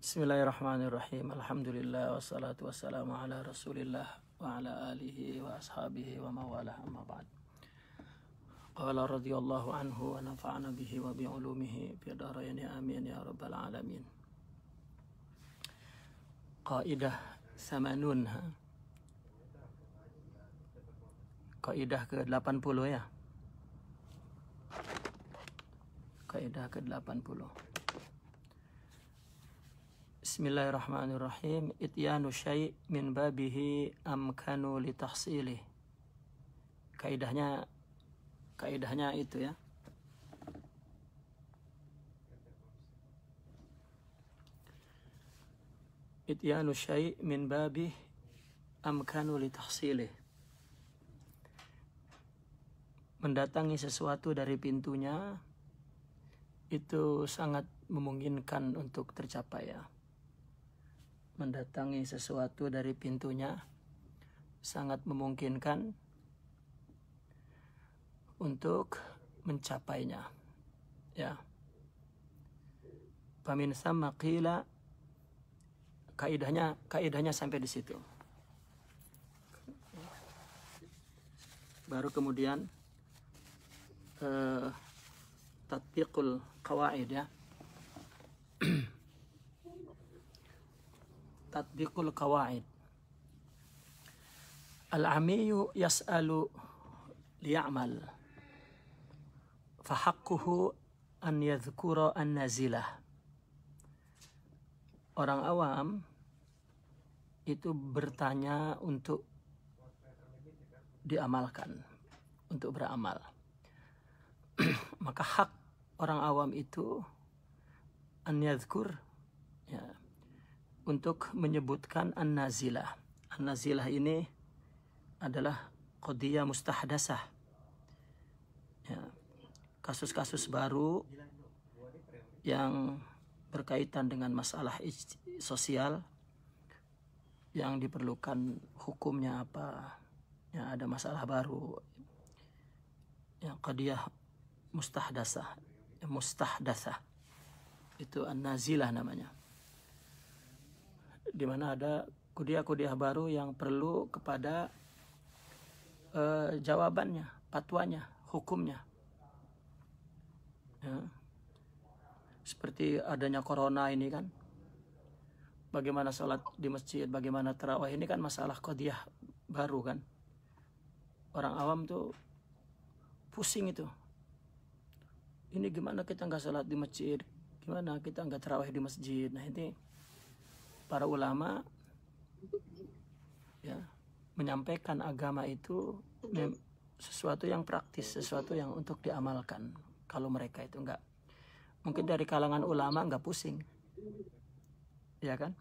Bismillahirrahmanirrahim. Alhamdulillah wassalatu wassalamu ala Rasulillah wa ala alihi wa ashabihi wa mawalah, amma ba'd. Qala radhiyallahu anhu wa nafa'ana bihi wa bi'ulumihi fi daraini amin ya rabbal alamin. Qaidah samanun. Kaidah ke-80 ya. Kaidah ke-80. Bismillahirrahmanirrahim. Ityanu syai' min babihi amkanu li tahsilih. Kaidahnya itu ya. Ityanu syai' min babihi amkanu li tahsilih. Mendatangi sesuatu dari pintunya itu sangat memungkinkan untuk tercapai ya. Mendatangi sesuatu dari pintunya sangat memungkinkan untuk mencapainya ya. Famin thamma qila, kaidahnya sampai di situ. Baru kemudian tatbiqul qawaid ya. Tatbiqul qawaid. Al-'amiyyu yas'alu liya'mal fahaqquhu an yadhkura an-nazilah. Orang awam itu bertanya untuk diamalkan, untuk beramal. Maka hak orang awam itu an yadhkur ya, untuk menyebutkan an-nazilah. An-nazilah ini adalah qadiyah mustahdasah ya, kasus-kasus baru yang berkaitan dengan masalah sosial yang diperlukan hukumnya apa ya, ada masalah baru yang qadiyah mustahdasah itu an-nazilah namanya, di mana ada kudiah-kudiah baru yang perlu kepada jawabannya, fatwanya, hukumnya ya. Seperti adanya corona ini kan, bagaimana sholat di masjid, bagaimana tarawih, ini kan masalah kudiah baru kan. Orang awam tuh pusing itu, ini gimana kita nggak sholat di masjid, gimana kita nggak tarawih di masjid. Nah ini para ulama ya menyampaikan agama itu sesuatu yang praktis, sesuatu yang untuk diamalkan. Kalau mereka itu enggak, mungkin dari kalangan ulama enggak pusing ya kan,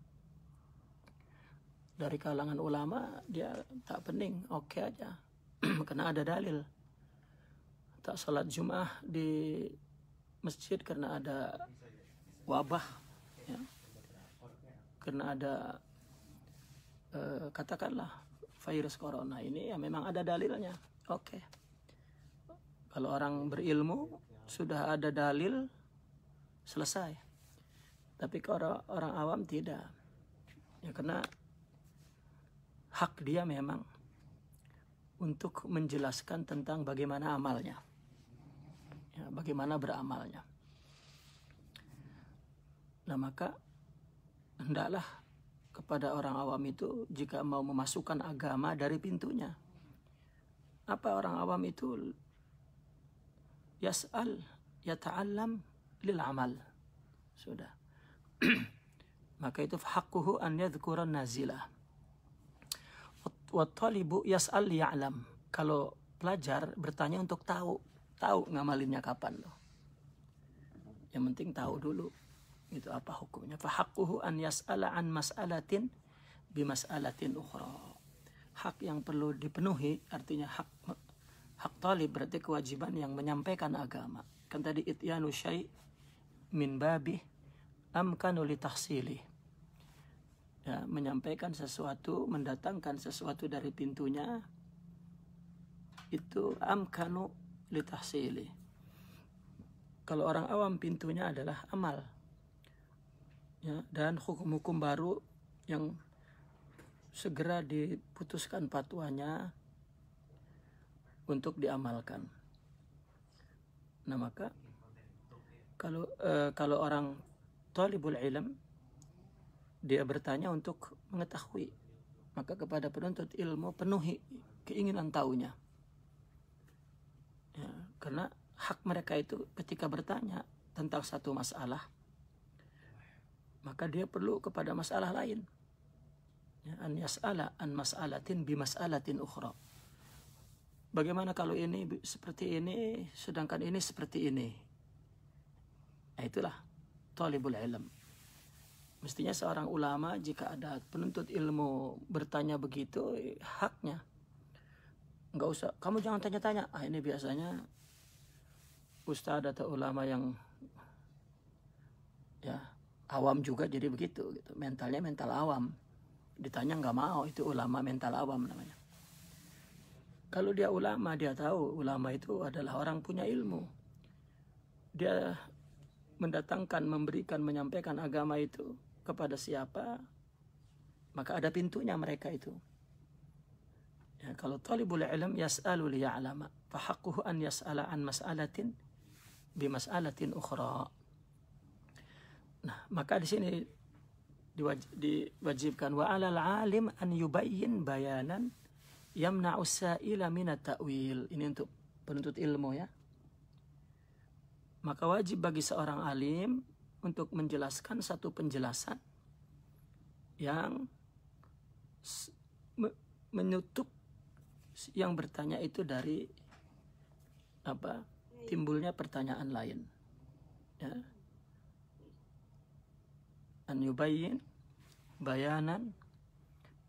dari kalangan ulama dia tak pening, oke aja karena ada dalil. Tak sholat Jum'ah di masjid karena ada wabah ya, karena ada katakanlah virus corona ini ya, memang ada dalilnya, oke. Kalau orang berilmu sudah ada dalil, selesai. Tapi kalau orang awam tidak ya, karena hak dia memang untuk menjelaskan tentang bagaimana amalnya ya, bagaimana beramalnya. Nah maka hendaklah kepada orang awam itu, jika mau memasukkan agama dari pintunya, apa orang awam itu yas'al yata'allam lil amal, sudah. Maka itu haqquhu an yadhkura nazilah. Wa talibu yas'al liya'lam. Kalau pelajar bertanya untuk tahu ngamalinnya kapan loh. Yang penting tahu dulu itu apa hukumnya. Fa haqquhu an yas'ala an mas'alatin bi mas'alatin ukhra. Hak yang perlu dipenuhi, artinya hak talib berarti kewajiban yang menyampaikan agama. Kan tadi ityanu syai' min babih amkanu li tahsilih. Ya, menyampaikan sesuatu, mendatangkan sesuatu dari pintunya itu amkanu li tahsilih. Kalau orang awam pintunya adalah amal. ya, dan hukum-hukum baru yang segera diputuskan fatwanya untuk diamalkan. Nah, maka kalau orang talibul ilm, dia bertanya untuk mengetahui, maka kepada penuntut ilmu penuhi keinginan tahunya. Ya, karena hak mereka itu ketika bertanya tentang satu masalah, maka dia perlu kepada masalah lain. Ya, an yas'ala an mas'alatin bi mas'alatin ukhra. Bagaimana kalau ini seperti ini, sedangkan ini seperti ini? Nah, itulah talibul ilm. Mestinya seorang ulama jika ada penuntut ilmu bertanya begitu, haknya. Enggak usah, kamu jangan tanya-tanya. Ini biasanya ustadz atau ulama yang ya awam juga jadi begitu gitu. Mentalnya mental awam. Ditanya nggak mau, itu ulama mental awam namanya. Kalau dia ulama, dia tahu ulama itu adalah orang punya ilmu. Dia mendatangkan, memberikan, menyampaikan agama itu kepada siapa, maka ada pintunya mereka itu. Ya, kalau talibul ilm yas'alu liya'lama, fahaqquhu an yas'ala an mas'alatin bi mas'alatin ukhra. Nah, maka di sini diwajibkan wa 'alal 'alim an yubayyin bayanan yamna'u sa'ila min at-ta'wil. Ini untuk penuntut ilmu ya. Maka wajib bagi seorang alim untuk menjelaskan satu penjelasan yang menutup yang bertanya itu dari timbulnya pertanyaan lain. Ya. An yubayyin bayanan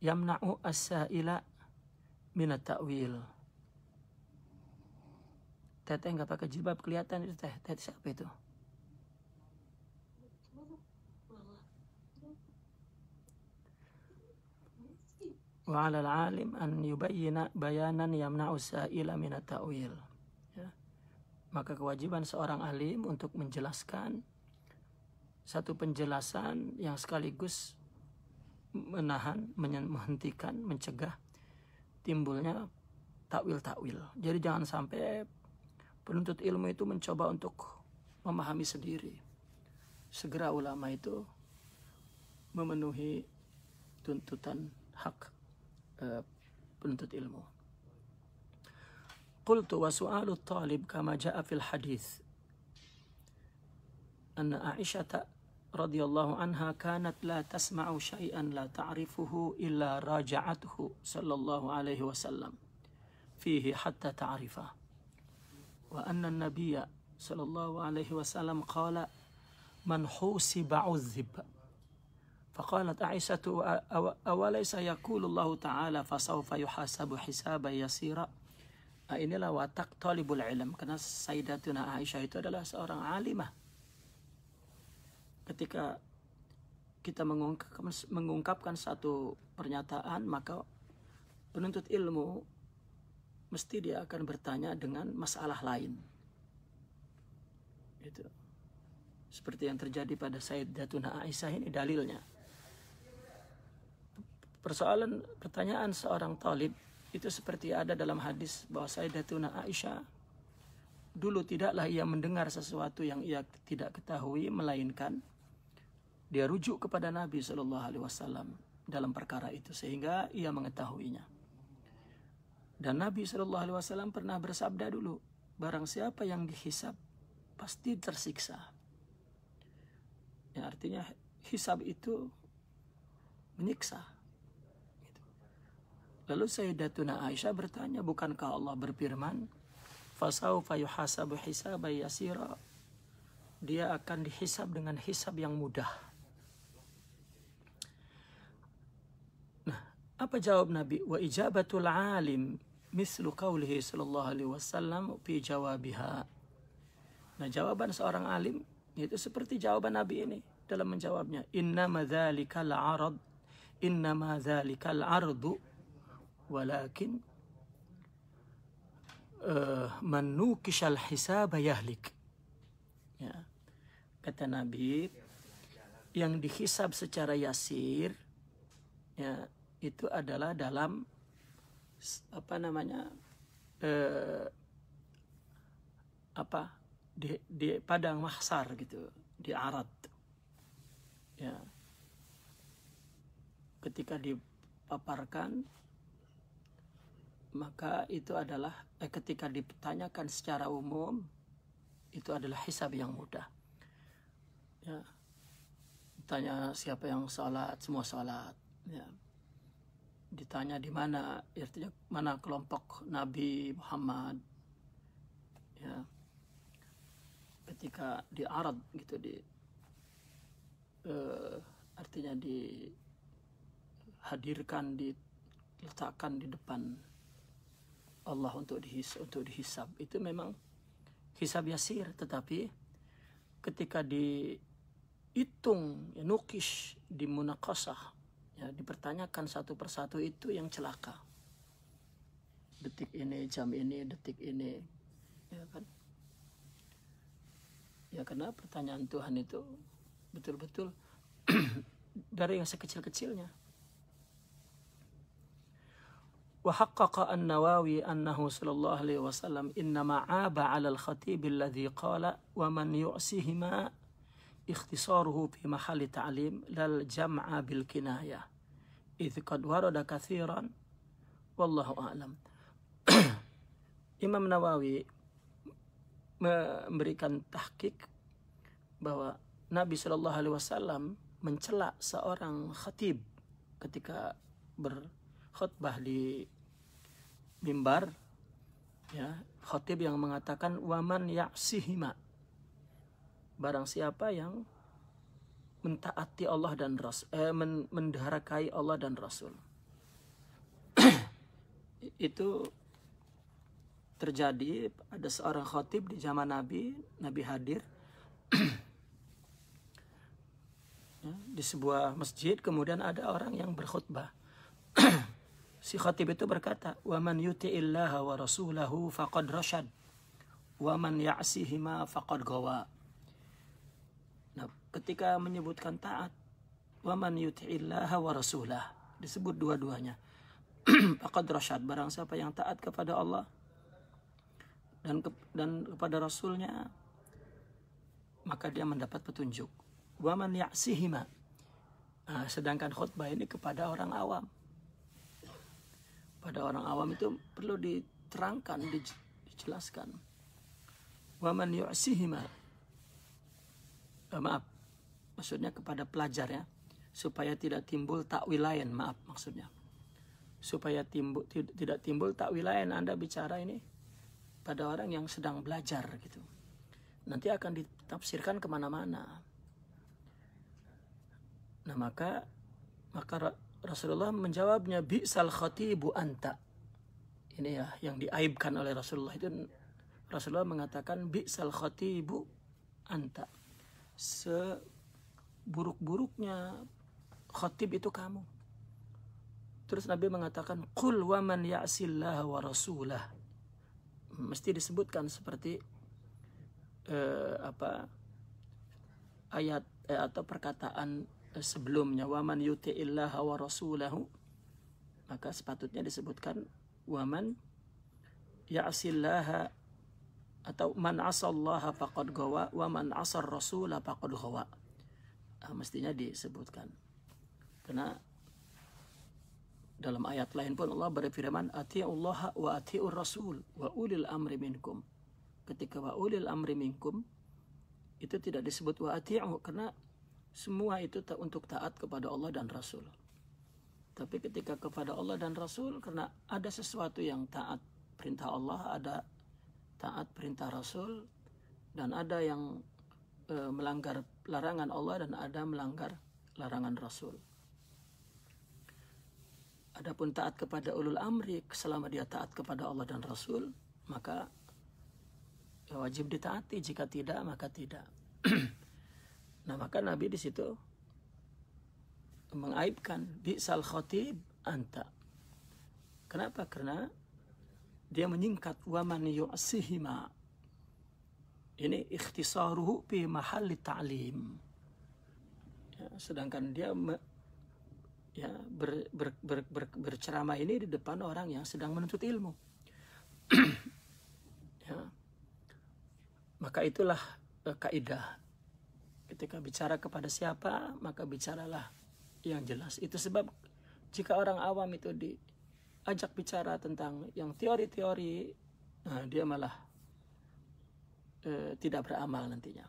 yamna'u as-sa'ila min at-ta'wil. Teteh nggak pakai jilbab kelihatan itu teh. Teteh siapa itu? Wa 'alal 'alim an yubayyina bayanan yamna'u sa'ila min at-ta'wil. Ya. Maka kewajiban seorang alim untuk menjelaskan satu penjelasan yang sekaligus menahan, menghentikan, mencegah timbulnya takwil-takwil. Jadi jangan sampai penuntut ilmu itu mencoba untuk memahami sendiri. Segera ulama itu memenuhi tuntutan hak penuntut ilmu. Qultu wa su'alu talib kama ja'a fil hadith anna Aisyah radhiyallahu anha kanat la tasma'u syai'an la ta'rifuhu illa raja'athu sallallahu alaihi wasallam fihi hatta ta'rifah. Wa anna an-nabiyya sallallahu alaihi wasallam qala man husiba 'udzib. فقالت عائشة أوليس يقول الله تعالى فسوف يحاسب حسابا يسيرا. Inilah watak talibul ilm, karena Sayyidatuna Aisyah itu adalah seorang alimah. Ketika kita mengungkapkan satu pernyataan, maka penuntut ilmu mesti dia akan bertanya dengan masalah lain. Itu seperti yang terjadi pada Sayyidatuna Aisyah, ini dalilnya. Pertanyaan seorang talib itu seperti ada dalam hadis bahwa Sayyidatuna Aisyah dulu tidaklah ia mendengar sesuatu yang ia tidak ketahui, melainkan dia rujuk kepada Nabi SAW dalam perkara itu sehingga ia mengetahuinya. Dan Nabi SAW pernah bersabda dulu, barang siapa yang dihisab pasti tersiksa. Ya, artinya hisab itu menyiksa. Lalu Sayyidatuna Aisyah bertanya, bukankah Allah berfirman, fasaufa yuhasabu hisaban yasira? Dia akan dihisab dengan hisab yang mudah. Nah, apa jawab Nabi? Wa ijabatul alim mislu qawlihi sallallahu alaihi wasallam fi jawabiha. Nah, jawaban seorang alim itu seperti jawaban Nabi ini dalam menjawabnya. Innama dzalikal arad, innama dzalikal ardu walakin man nukishal hisab yahlik. Ya. Kata Nabi, yang dihisab secara yasir ya itu adalah dalam di padang mahsyar gitu, di arad ya, ketika dipaparkan maka itu adalah ketika ditanyakan secara umum itu adalah hisab yang mudah ya. Ditanya siapa yang sholat, semua sholat ya. Ditanya di mana, artinya mana kelompok Nabi Muhammad ya. Ketika di arad gitu, artinya dihadirkan, diletakkan di depan Allah untuk dihisab, itu memang hisab yasir. Tetapi ketika dihitung ya, nukish, di munakasah ya, dipertanyakan satu persatu, itu yang celaka. Detik ini, jam ini, detik ini ya kan ya, karena pertanyaan Tuhan itu betul-betul dari yang sekecil-kecilnya. Wa haqqaqa an-Nawawi annahu sallallahu alaihi wasallam innama 'aba 'ala al-khatib alladhi qala wa man yu'sihima ikhtisaruhu fi mahalli ta'lim lal jam'a bil kinayah idh qad warada katsiran wallahu a'lam. Imam Nawawi memberikan tahqiq bahwa Nabi sallallahu alaihi wasallam mencela seorang khatib ketika berkhutbah di mimbar ya, khatib yang mengatakan waman ya'sihima, barang siapa yang mentaati Allah dan Rasul, mendaharakai Allah dan Rasul. Itu terjadi, ada seorang khatib di zaman Nabi hadir ya, di sebuah masjid, kemudian ada orang yang berkhutbah. Si khatib itu berkata, wa man yuti'illaha wa rasulahu faqad rasyad wa man ya'sihima faqad gawa. Nah, ketika menyebutkan taat, wa man yuti'illaha wa rasulah, disebut dua-duanya. Faqad rasyad, barang siapa yang taat kepada Allah dan kepada Rasulnya, maka dia mendapat petunjuk. Wa man ya'sihima, nah, sedangkan khutbah ini kepada orang awam. Pada orang awam itu perlu diterangkan, dijelaskan. Wa man yu'sihima, maksudnya kepada pelajar ya, supaya tidak timbul takwilain, maksudnya supaya tidak timbul takwilain. Anda bicara ini pada orang yang sedang belajar gitu, nanti akan ditafsirkan kemana-mana. Nah maka Rasulullah menjawabnya, bi'sal khatibu anta. Ini ya yang diaibkan oleh Rasulullah, itu Rasulullah mengatakan bi'sal khatibu anta, seburuk-buruknya khatib itu kamu. Terus Nabi mengatakan qul wa man ya'sillaha wa rasulah, mesti disebutkan seperti ayat atau perkataan sebelumnya, waman yuti'illaha wa rasulahu, maka sepatutnya disebutkan waman ya'sillaha atau man asallaha faqad gawa wa man asar rasula faqad gawa. Mestinya disebutkan, karena dalam ayat lain pun Allah berfirman ati'ullaha wa ati'ur rasul wa ulil amri minkum. Ketika wa ulil amri minkum itu tidak disebut wa ati'u, karena semua itu untuk taat kepada Allah dan Rasul. Tapi ketika kepada Allah dan Rasul, karena ada sesuatu yang taat perintah Allah, ada taat perintah Rasul, dan ada yang melanggar larangan Allah dan ada melanggar larangan Rasul. Adapun taat kepada ulul amri, selama dia taat kepada Allah dan Rasul, maka wajib ditaati, jika tidak maka tidak. Nah maka Nabi di situ mengaibkan bi'sal khatib anta. Kenapa? Karena dia menyingkat waman yu'sihima. Ini ikhtisaruhu fi mahalli ta'lim. Ya, sedangkan dia berceramah ini di depan orang yang sedang menuntut ilmu. Ya. Maka itulah kaidah. Ketika bicara kepada siapa, maka bicaralah yang jelas. Itu sebab jika orang awam itu diajak bicara tentang yang teori-teori, nah dia malah tidak beramal nantinya.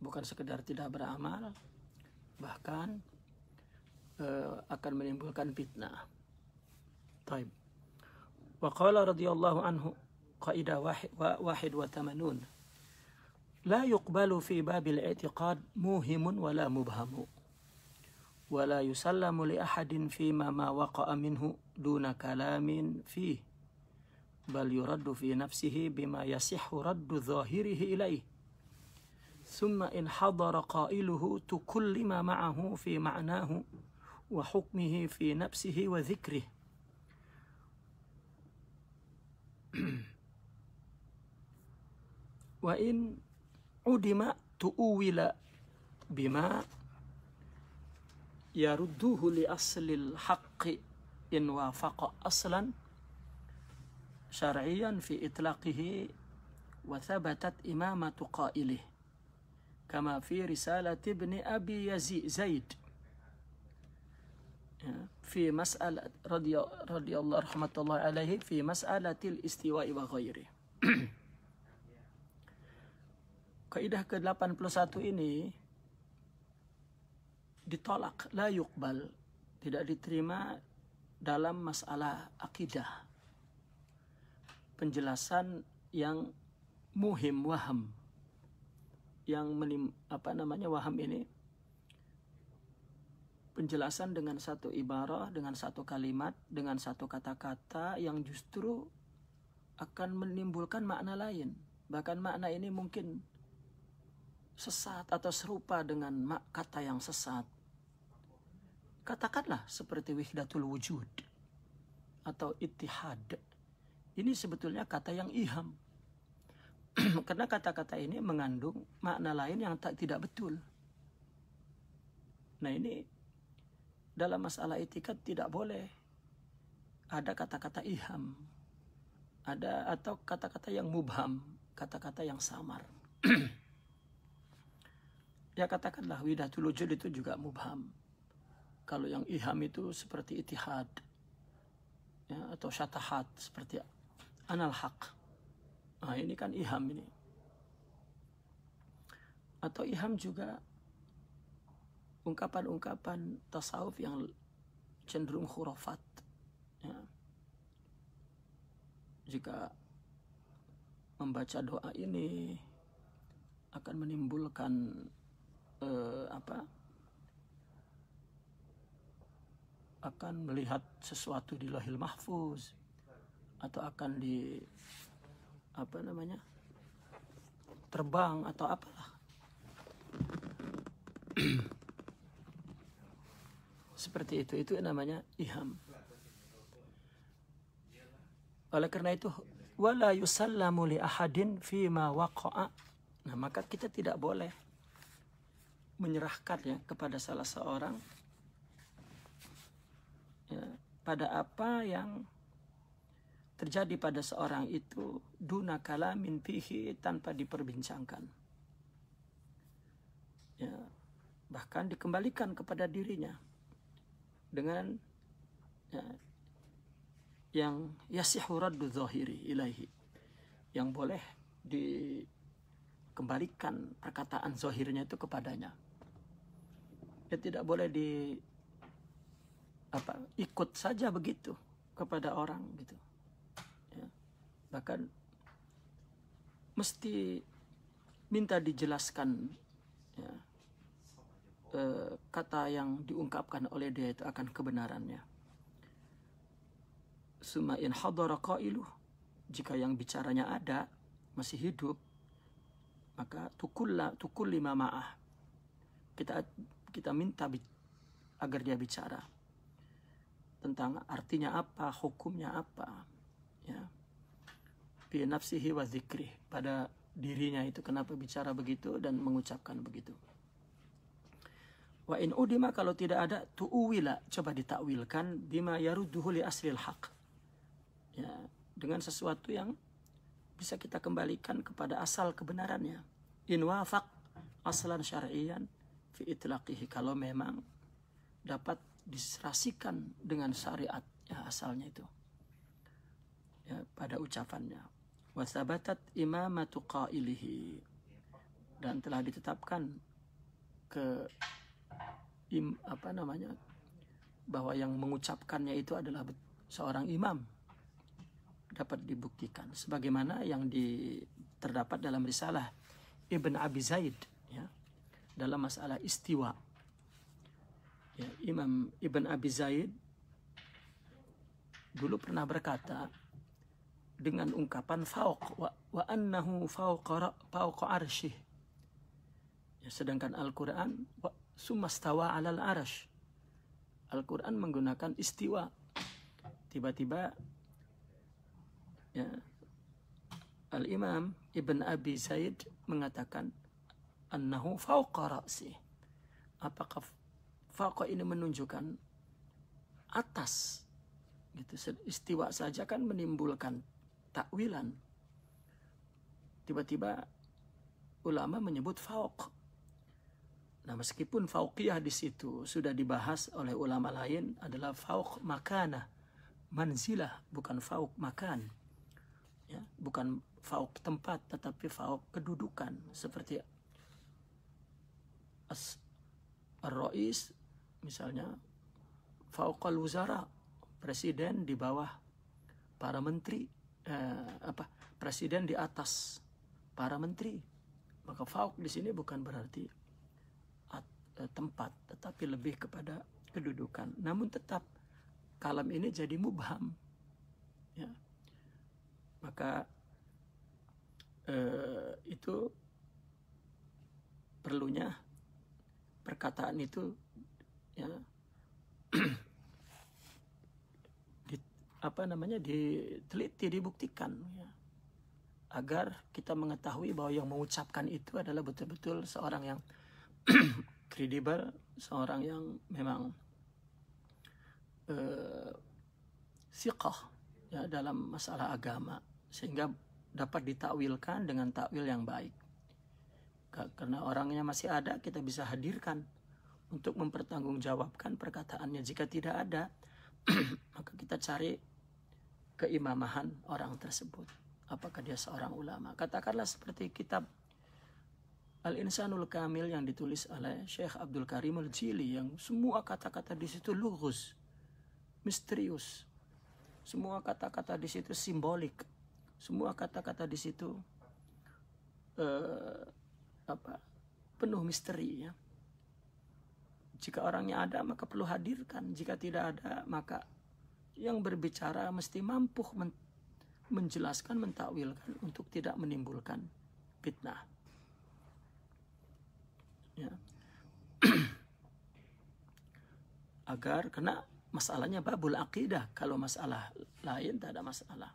Bukan sekedar tidak beramal, bahkan akan menimbulkan fitnah. Taib. Wa qala radhiyallahu anhu qaidah wahid wa tamanun. La yuqbalu fi babil i'tiqad muhimun wala mubhamu. Wala yusallamu li ahadin fima ma waqa'a minhu duna kalamin fih. Bal yuraddu fi nafsihi bima yasihhu raddu dhahirihi ilaih. Thumma in hadara qailuhu tukullima ma'ahu fi ma'nahu wa hukmihi fi nafsihi wa dhikrih. Wa in udima tu'uwila bima yarudduhu li aslil haqqi in wafaqa aslan syar'iyan fi itlaqihi wa thabatat imamatu qailih kama fi risalat ibn abi zaid fi mas'alat radhiyallahu rahmatullahi alaihi fi mas'alatil istiwa'i wa ghairi. Kaidah ke-81 ini ditolak, la yuqbal, tidak diterima dalam masalah akidah. Penjelasan yang muhim, waham, yang waham ini penjelasan dengan satu ibarah, dengan satu kalimat, dengan satu kata-kata yang justru akan menimbulkan makna lain. Bahkan makna ini mungkin sesat atau serupa dengan kata yang sesat. Katakanlah seperti wahdatul wujud atau ittihad. Ini sebetulnya kata yang iham. Karena kata-kata ini mengandung makna lain yang tidak betul. Nah ini dalam masalah etikat tidak boleh ada kata-kata iham. Ada atau kata-kata yang mubham, kata-kata yang samar. Ya katakanlah wahdatul wujud itu juga mubham. Kalau yang iham itu seperti ittihad, ya, atau syatahat seperti anal haq. Nah ini kan iham ini. Atau iham juga ungkapan-ungkapan tasawuf yang cenderung khurafat. Ya. Jika membaca doa ini akan menimbulkan akan melihat sesuatu di Lauhil Mahfuz atau akan terbang atau apalah. Seperti itu namanya iham. Oleh karena itu wala yusallamu li ahadin fima waqa'a. Nah, maka kita tidak boleh menyerahkannya kepada salah seorang ya, pada apa yang terjadi pada seorang itu duna kalamin fihi, tanpa diperbincangkan. Ya, bahkan dikembalikan kepada dirinya dengan ya, yang yasihu raddu zahiri ilaihi, yang boleh dikembalikan perkataan zahirnya itu kepadanya. Ya, tidak boleh ikut saja begitu kepada orang gitu. Ya. Bahkan mesti minta dijelaskan ya, kata yang diungkapkan oleh dia itu akan kebenarannya. Summa in hadara qailuh, jika yang bicaranya ada, masih hidup, maka tukullima ma'ah, kita minta agar dia bicara tentang artinya apa, hukumnya apa, ya, fi nafsihi wa dzikrih, pada dirinya itu kenapa bicara begitu dan mengucapkan begitu. Wa in udima, kalau tidak ada, tu'uwila, coba ditakwilkan, bima yarudduhu li aslil haq. Ya, dengan sesuatu yang bisa kita kembalikan kepada asal kebenarannya. In wafaq aslan syar'iyan fi itlaqihi, kalau memang dapat diserasikan dengan syariat, ya, asalnya itu, ya, pada ucapannya. Wa thabatat imamatu qailihi, dan telah ditetapkan bahwa yang mengucapkannya itu adalah seorang imam, dapat dibuktikan sebagaimana yang terdapat dalam risalah Ibn Abi Zaid, ya, dalam masalah istiwa. Ya, Imam Ibn Abi Zaid dulu pernah berkata dengan ungkapan fauq wa annahu fauqa arsyih. Ya, sedangkan Al-Quran sumastawa alal arash. Al-Quran menggunakan istiwa. Tiba-tiba, ya, Al-Imam Ibn Abi Zaid mengatakan annahu fauqa ra'si. Apakah fauqa ini menunjukkan atas? Gitu. Istiwa saja kan menimbulkan takwilan. Tiba-tiba ulama menyebut fauq. Nah, meskipun fauqiyah di situ sudah dibahas oleh ulama lain adalah fauq makanah, manzilah, bukan fauq makan. Ya, bukan fauq tempat, tetapi fauq kedudukan, seperti ar-rais misalnya, fauqal wuzara, presiden di bawah para menteri, presiden di atas para menteri. Maka fauq di sini bukan berarti tempat, tetapi lebih kepada kedudukan. Namun tetap kalam ini jadi mubham, ya. Maka itu perlunya perkataan itu, ya, diteliti, dibuktikan, ya, agar kita mengetahui bahwa yang mengucapkan itu adalah betul-betul seorang yang kredibel, seorang yang memang siqah, ya, dalam masalah agama, sehingga dapat ditakwilkan dengan takwil yang baik. Karena orangnya masih ada, kita bisa hadirkan untuk mempertanggungjawabkan perkataannya. Jika tidak ada, maka kita cari keimamahan orang tersebut. Apakah dia seorang ulama? Katakanlah seperti kitab Al-Insanul Kamil yang ditulis oleh Syekh Abdul Karim Al-Jili, yang semua kata-kata di situ lughuz, misterius. Semua kata-kata di situ simbolik. Semua kata-kata di situ penuh misteri, ya. Jika orangnya ada, maka perlu hadirkan. Jika tidak ada, maka yang berbicara mesti mampu menjelaskan, mentakwilkan untuk tidak menimbulkan fitnah. Ya. Agar, karena masalahnya babul aqidah, kalau masalah lain tak ada masalah.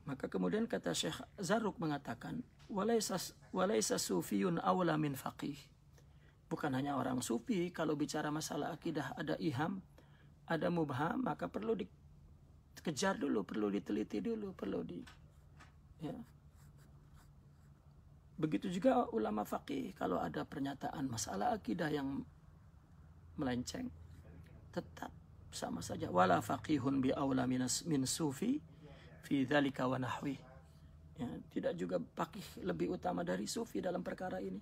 Maka kemudian kata Syekh Zarruq mengatakan, walaysa sufiyun awla min faqih. Bukan hanya orang sufi, kalau bicara masalah akidah ada iham, ada mubham, maka perlu dikejar dulu, perlu diteliti dulu, ya. Begitu juga ulama faqih, kalau ada pernyataan masalah akidah yang melenceng, tetap sama saja. Wala faqihun bi aula min sufi fi dzalika wa nahwi. Ya, tidak juga faqih lebih utama dari sufi dalam perkara ini.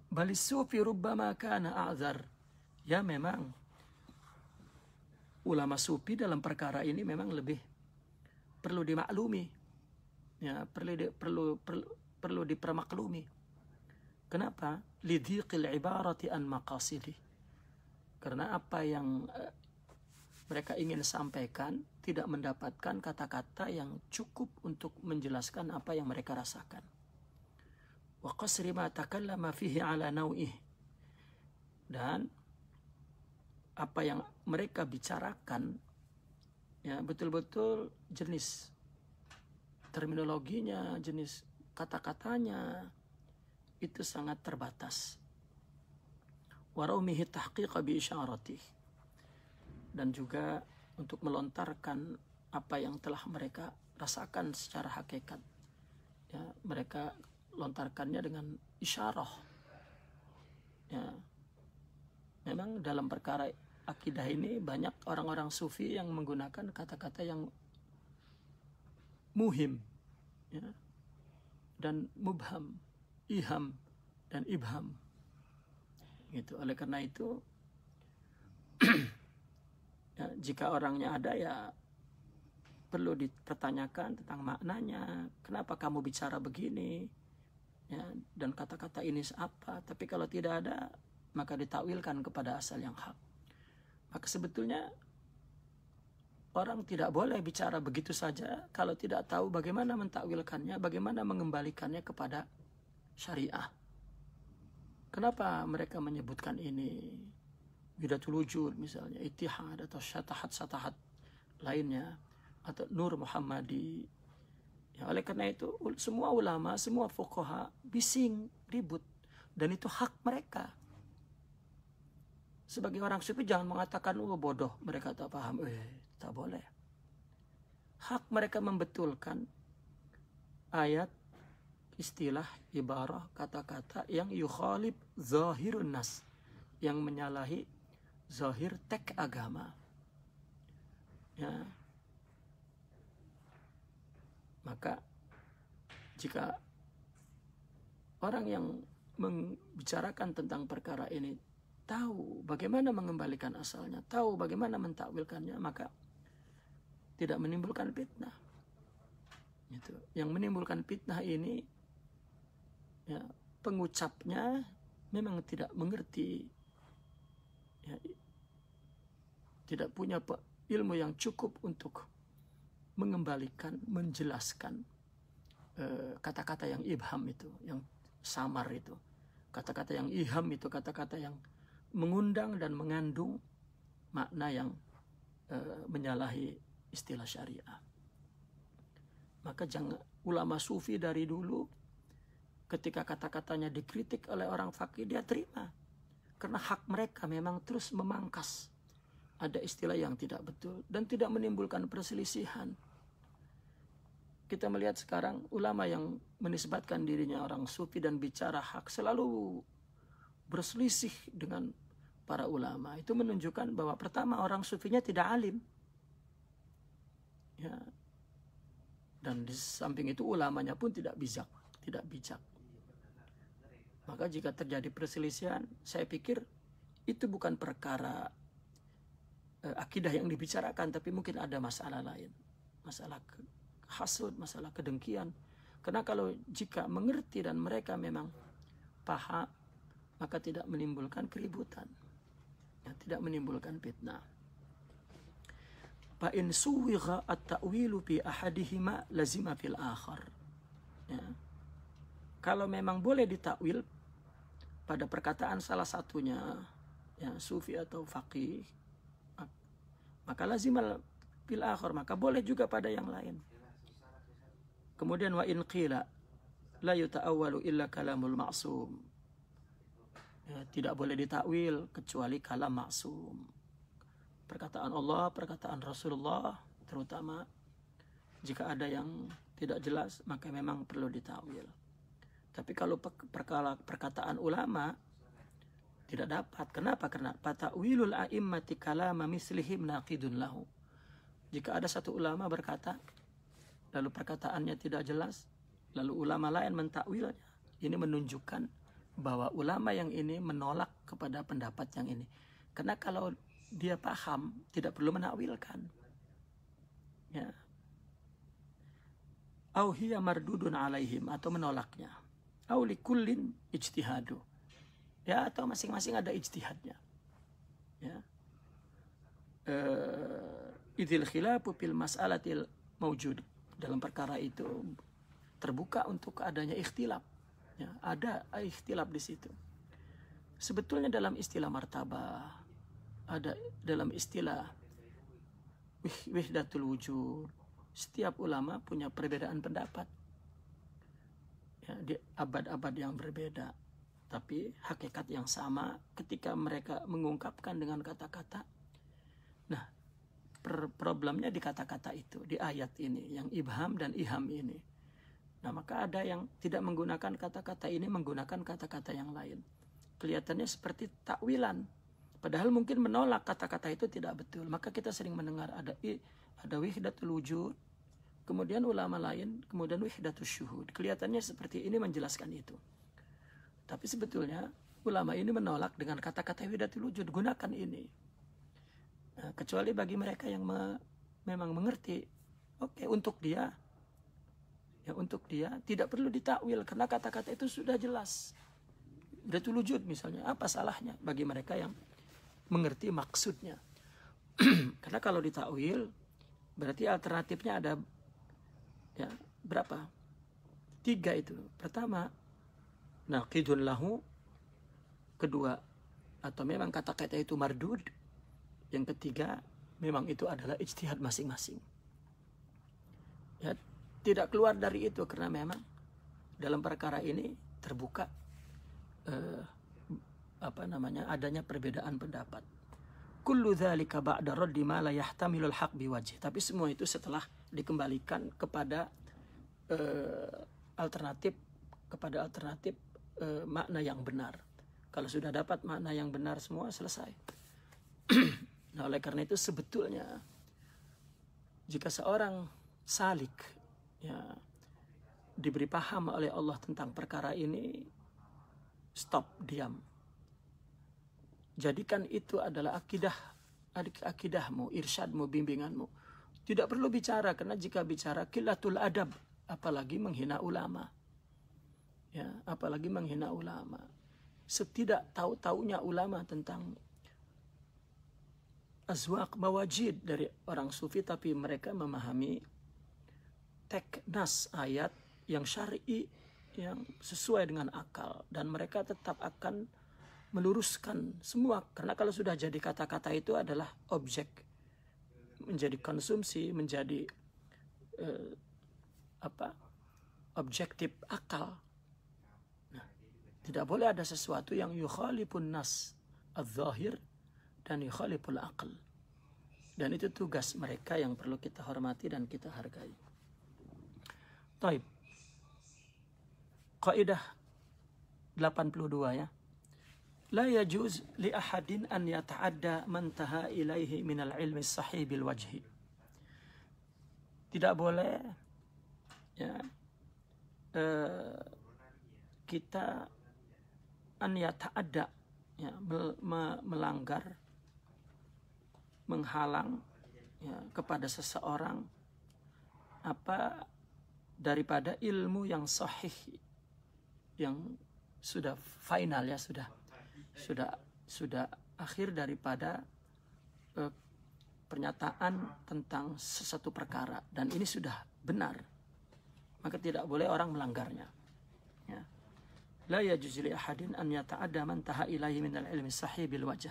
Balis sufi rubbama kana a'zar. Ya, memang ulama sufi dalam perkara ini memang lebih perlu dimaklumi. Ya, perlu dipermaklumi. Kenapa? Lidhiqil ibarati an maqasidi. Karena apa yang mereka ingin sampaikan tidak mendapatkan kata-kata yang cukup untuk menjelaskan apa yang mereka rasakan. Wa qasri ma takallama fihi ala naw'ih. Dan apa yang mereka bicarakan, ya, betul-betul jenis terminologinya, jenis kata-katanya itu sangat terbatas. waraumihi tahqiqa bi isyaratih, dan juga untuk melontarkan apa yang telah mereka rasakan secara hakikat. Ya, mereka lontarkannya dengan isyarah. Ya, memang dalam perkara akidah ini banyak orang-orang sufi yang menggunakan kata-kata yang muhim, ya, dan mubham, iham, dan ibham. Gitu. Oleh karena itu, ya, jika orangnya ada, ya perlu dipertanyakan tentang maknanya. Kenapa kamu bicara begini? Ya, dan kata-kata ini apa? Tapi kalau tidak ada, maka ditakwilkan kepada asal yang hak. Maka sebetulnya orang tidak boleh bicara begitu saja kalau tidak tahu bagaimana mentakwilkannya, bagaimana mengembalikannya kepada syariah. Kenapa mereka menyebutkan ini Widatul Wujud misalnya, Ittihad atau syatahat-syatahat lainnya, atau Nur Muhammadi. Ya, oleh karena itu semua ulama, semua fuqaha bising, ribut, dan itu hak mereka. Sebagai orang sufi jangan mengatakan bodoh, mereka tak paham. Tak boleh. Hak mereka membetulkan ayat, istilah, ibarah, kata-kata yang yukhalib zahirun nas, yang menyalahi zahir teks agama. Ya. Maka jika orang yang membicarakan tentang perkara ini tahu bagaimana mengembalikan asalnya, tahu bagaimana mentakwilkannya, maka tidak menimbulkan fitnah. Gitu. Yang menimbulkan fitnah ini, ya, pengucapnya memang tidak mengerti, ya, tidak punya ilmu yang cukup untuk mengembalikan, menjelaskan kata-kata yang ibham itu, yang samar itu. Kata-kata yang iham itu kata-kata yang mengundang dan mengandung makna yang menyalahi istilah syariah. Maka jangan, ulama sufi dari dulu ketika kata-katanya dikritik oleh orang faqih, dia terima. Karena hak mereka memang terus memangkas. Ada istilah yang tidak betul dan tidak menimbulkan perselisihan. Kita melihat sekarang ulama yang menisbatkan dirinya orang sufi dan bicara hak selalu berselisih dengan para ulama. Itu menunjukkan bahwa pertama orang sufinya tidak alim. Ya. Dan di samping itu ulamanya pun tidak bijak. Maka jika terjadi perselisihan, saya pikir itu bukan perkara akidah yang dibicarakan, tapi mungkin ada masalah lain. Masalah hasud, masalah kedengkian. Karena kalau jika mengerti dan mereka memang paham, maka tidak menimbulkan keributan, ya, tidak menimbulkan fitnah. Fa in suwigha at-ta'wilu fi ahadihima lazima fil akhar. Ya. Kalau memang boleh ditakwil pada perkataan salah satunya, ya, sufi atau faqih, maka lazimal fil akhar, maka boleh juga pada yang lain. Kemudian wa in qila la yuta'awwalu illa kalamul ma'sum. Ya, tidak boleh ditakwil kecuali kalam maksum. Perkataan Allah, perkataan Rasulullah, terutama jika ada yang tidak jelas, maka memang perlu ditakwil. Tapi kalau perkataan ulama tidak dapat. Kenapa? Karena ta'wilul a'immati kalama mislihim naqidun lahu. Jika ada satu ulama berkata, lalu perkataannya tidak jelas, lalu ulama lain mentakwilnya, ini menunjukkan bahwa ulama yang ini menolak kepada pendapat yang ini. Karena kalau dia paham, tidak perlu menakwilkan. Ya. Au hiya mardudun alaihim, atau menolaknya. Au likullin ijtihadu. Ya, atau masing-masing ada ijtihadnya. Ya. Idzil khilafu fil mas'alatil mawjud. Dalam perkara itu terbuka untuk adanya ikhtilaf. Ya, ada ikhtilaf di situ. Sebetulnya dalam istilah martabah, ada dalam istilah wahdatul wujud, setiap ulama punya perbedaan pendapat. Ya, di abad-abad yang berbeda. tapi hakikat yang sama ketika mereka mengungkapkan dengan kata-kata. Nah, problemnya di kata-kata itu, di ayat ini, yang ibham dan iham ini. Nah, maka ada yang tidak menggunakan kata-kata ini, menggunakan kata-kata yang lain. Kelihatannya seperti takwilan, padahal mungkin menolak kata-kata itu tidak betul. Maka kita sering mendengar ada wahdatul wujud, kemudian ulama lain, kemudian wahdatus syuhud. Kelihatannya seperti ini menjelaskan itu. Tapi sebetulnya ulama ini menolak dengan kata-kata wahdatul wujud, gunakan ini. Nah, kecuali bagi mereka yang memang mengerti, oke, untuk dia tidak perlu ditakwil karena kata-kata itu sudah jelas. Wahdatul wujud misalnya, apa salahnya bagi mereka yang mengerti maksudnya? Karena kalau ditakwil berarti alternatifnya ada ya berapa? 3 itu. Pertama, naqidun lahu. Kedua, atau memang kata-kata itu mardud. Yang ketiga, memang itu adalah ijtihad masing-masing. Ya, tidak keluar dari itu karena memang dalam perkara ini terbuka adanya perbedaan pendapat. Kullu dzalika ba'da raddi ma la yahtamilul haqq biwajh. Tapi semua itu setelah dikembalikan kepada alternatif makna yang benar. Kalau sudah dapat makna yang benar semua selesai. Nah, oleh karena itu sebetulnya jika seorang salik ya diberi paham oleh Allah tentang perkara ini, stop, diam. Jadikan itu adalah akidahmu, irsyadmu, bimbinganmu. Tidak perlu bicara, karena jika bicara qillatul adab, apalagi menghina ulama. Ya, apalagi menghina ulama. Setidak tahu-taunya ulama tentang azwaq mawajid dari orang sufi, tapi mereka memahami teks nas ayat yang syar'i, yang sesuai dengan akal, dan mereka tetap akan meluruskan semua, karena kalau sudah jadi kata-kata itu adalah objek, menjadi konsumsi, menjadi objektif akal. Nah, tidak boleh ada sesuatu yang yukhalifun nas al-zahir dan yukhaliful aql. Dan itu tugas mereka yang perlu kita hormati dan kita hargai. Taib. Kaidah 82 ya. La yajuz li ahadin an yata'adda man taha ilaihi minal ilmi sahih bil wajhi. Tidak boleh ya kita an yata'adda ya, melanggar, menghalang ya, kepada seseorang daripada ilmu yang sahih, yang sudah final ya, sudah akhir daripada pernyataan tentang sesuatu perkara, dan ini sudah benar, maka tidak boleh orang melanggarnya ya. La yajuz li ahadin an yata'adda man taha ilaihi min al-ilmi sahih bil wajh